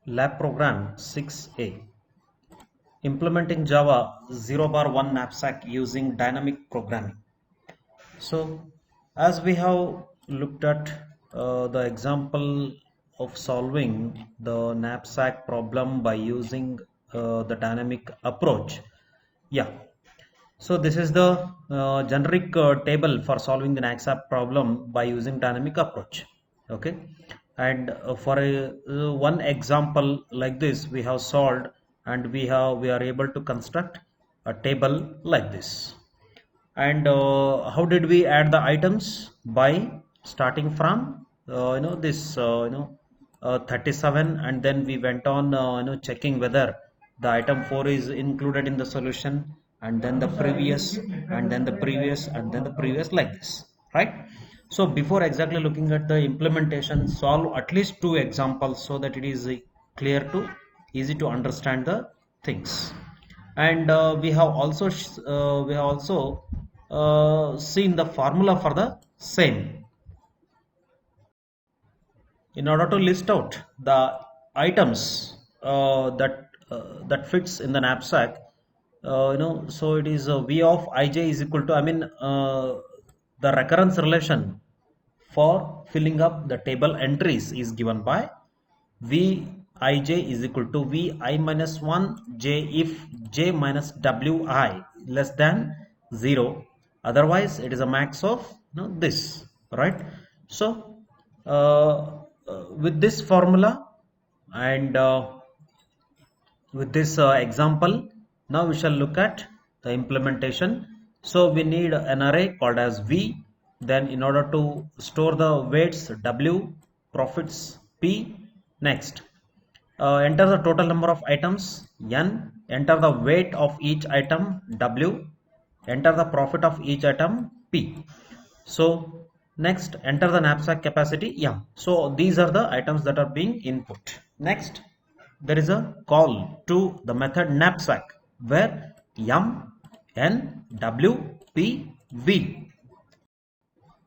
Lab program 6A. Implementing Java 0 bar 1 knapsack using dynamic programming. So, as we have looked at the example of solving the knapsack problem by using the dynamic approach. Yeah, so this is the generic table for solving the knapsack problem by using dynamic approach. Okay, and for one example like this, we have solved and we are able to construct a table like this. And how did we add the items? By starting from this 37, and then we went on checking whether the item 4 is included in the solution, and then the previous, and then the previous, and then the previous, like this, right? So before exactly looking at the implementation, solve at least two examples so that it is clear to easy to understand the things. And we have also seen the formula for the same. In order to list out the items that fits in the knapsack, so it is v of ij is equal to, the recurrence relation for filling up the table entries is given by Vij is equal to Vi minus 1 j if j minus Wi less than 0. Otherwise, it is a max of this, right? So, with this formula and with this example, now we shall look at the implementation. So we need an array called as V. Then in order to store the weights W, profits P. Next, enter the total number of items N. Enter the weight of each item W. Enter the profit of each item P. So next, enter the knapsack capacity M. So these are the items that are being input. Next, there is a call to the method knapsack where M, N, W, P, V,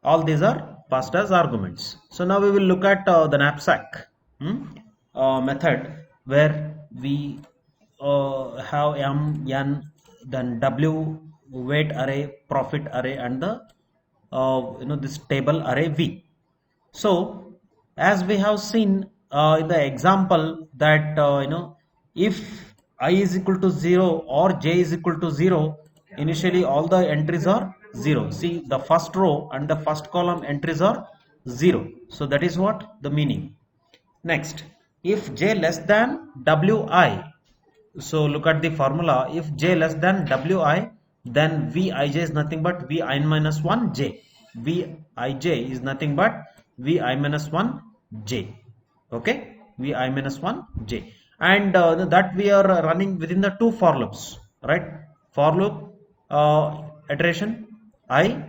all these are passed as arguments. So now we will look at the knapsack method where we have M, N, then W, weight array, profit array, and the this table array V. So as we have seen in the example that if I is equal to 0 or j is equal to 0, initially all the entries are 0. See, the first row and the first column entries are 0. So that is what the meaning. Next, if j less than Wi, so look at the formula. If j less than Wi, then Vij is nothing but Vi minus 1 j. Vij is nothing but Vi minus 1 j. Okay, Vi minus 1 j. And that we are running within the two for loops, right? For loop iteration I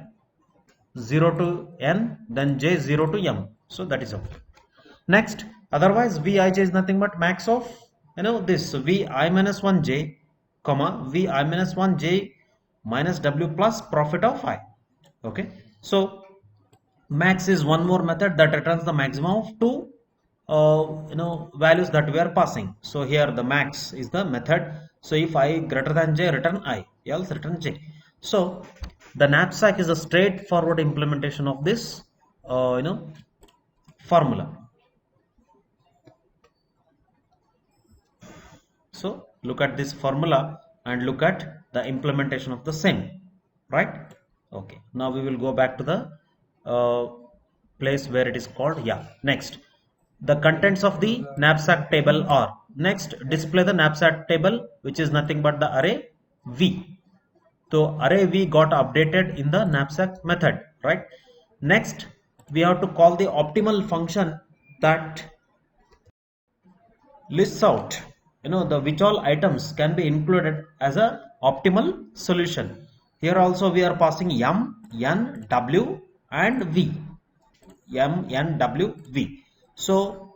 0 to n, then j 0 to m. So that is okay. Next, otherwise Vij is nothing but max of this Vi minus 1 j, comma Vi minus 1 j minus w plus profit of I. Okay, so max is one more method that returns the maximum of two values that we are passing. So here the max is the method. So if I greater than j, return I, else return j. So the knapsack is a straightforward implementation of this formula. So look at this formula and look at the implementation of the same, right? Okay, now we will go back to the place where it is called. Yeah, next, the contents of the knapsack table are, next, display the knapsack table, which is nothing but the array V. So array V got updated in the knapsack method, right? Next, we have to call the optimal function that lists out the which all items can be included as a optimal solution. Here also we are passing M, N, W and V. M, N, W, V. So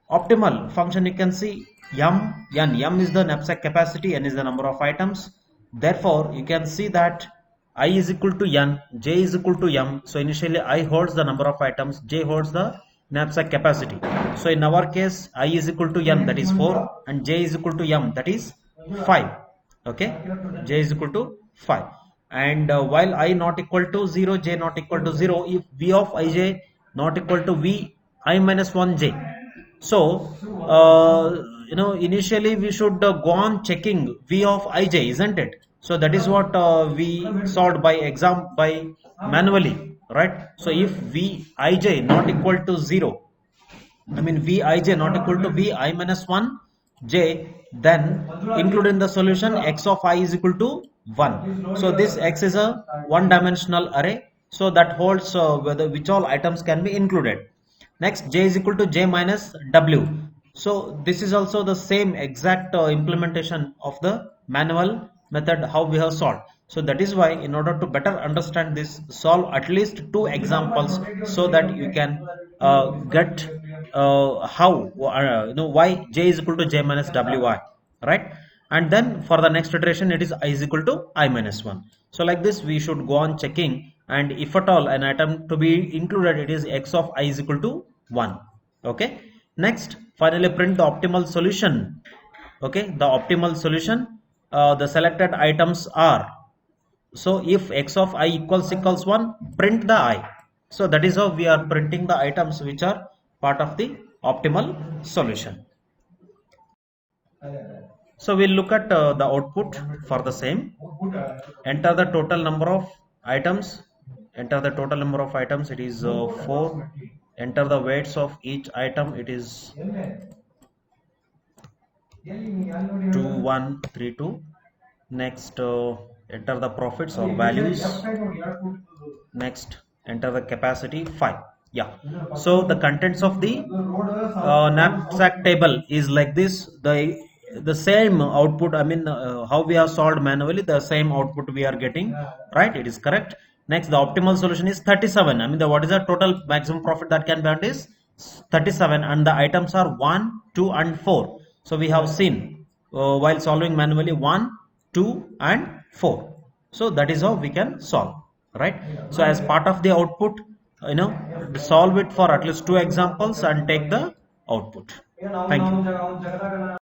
optimal function, you can see M, N. M is the knapsack capacity, N is the number of items. Therefore you can see that I is equal to N, J is equal to M. So initially I holds the number of items, J holds the knapsack capacity. So in our case, I is equal to n, that is 4, and j is equal to m, that is 5. Okay, j is equal to 5. And while I not equal to 0, j not equal to 0, if v of ij not equal to v I minus 1j. So initially we should go on checking v of ij, isn't it? So that is what we solved by manually, right? So if v ij not equal to 0, I mean Vij not equal to Vi minus 1 j, then include in the solution x of I is equal to 1. So this x is a one dimensional array, so that holds whether which all items can be included. Next, j is equal to j minus w. So this is also the same exact implementation of the manual method how we have solved. So that is why, in order to better understand this, solve at least 2 examples so that you can get how why j is equal to j minus wi, right? And then for the next iteration it is I is equal to I minus 1. So like this we should go on checking, and if at all an item to be included, it is x of I is equal to 1. Okay, next finally print the optimal solution. Okay, the optimal solution, the selected items are, so if x of I equals 1, print the I. So that is how we are printing the items which are part of the optimal solution. So we'll look at the output for the same. Enter the total number of items. Enter the total number of items. It is 4. Enter the weights of each item. It is 2132. Next, enter the profits or values. Next, enter the capacity 5. Yeah, so the contents of the knapsack table is like this. The same output, I mean how we have solved manually, the same output we are getting, right? It is correct. Next, the optimal solution is 37. I mean what is the total maximum profit that can be earned is 37, and the items are 1, 2 and 4. So we have seen while solving manually 1, 2 and 4. So that is how we can solve, right? So as part of the output, solve it for at least 2 examples and take the output. Thank you.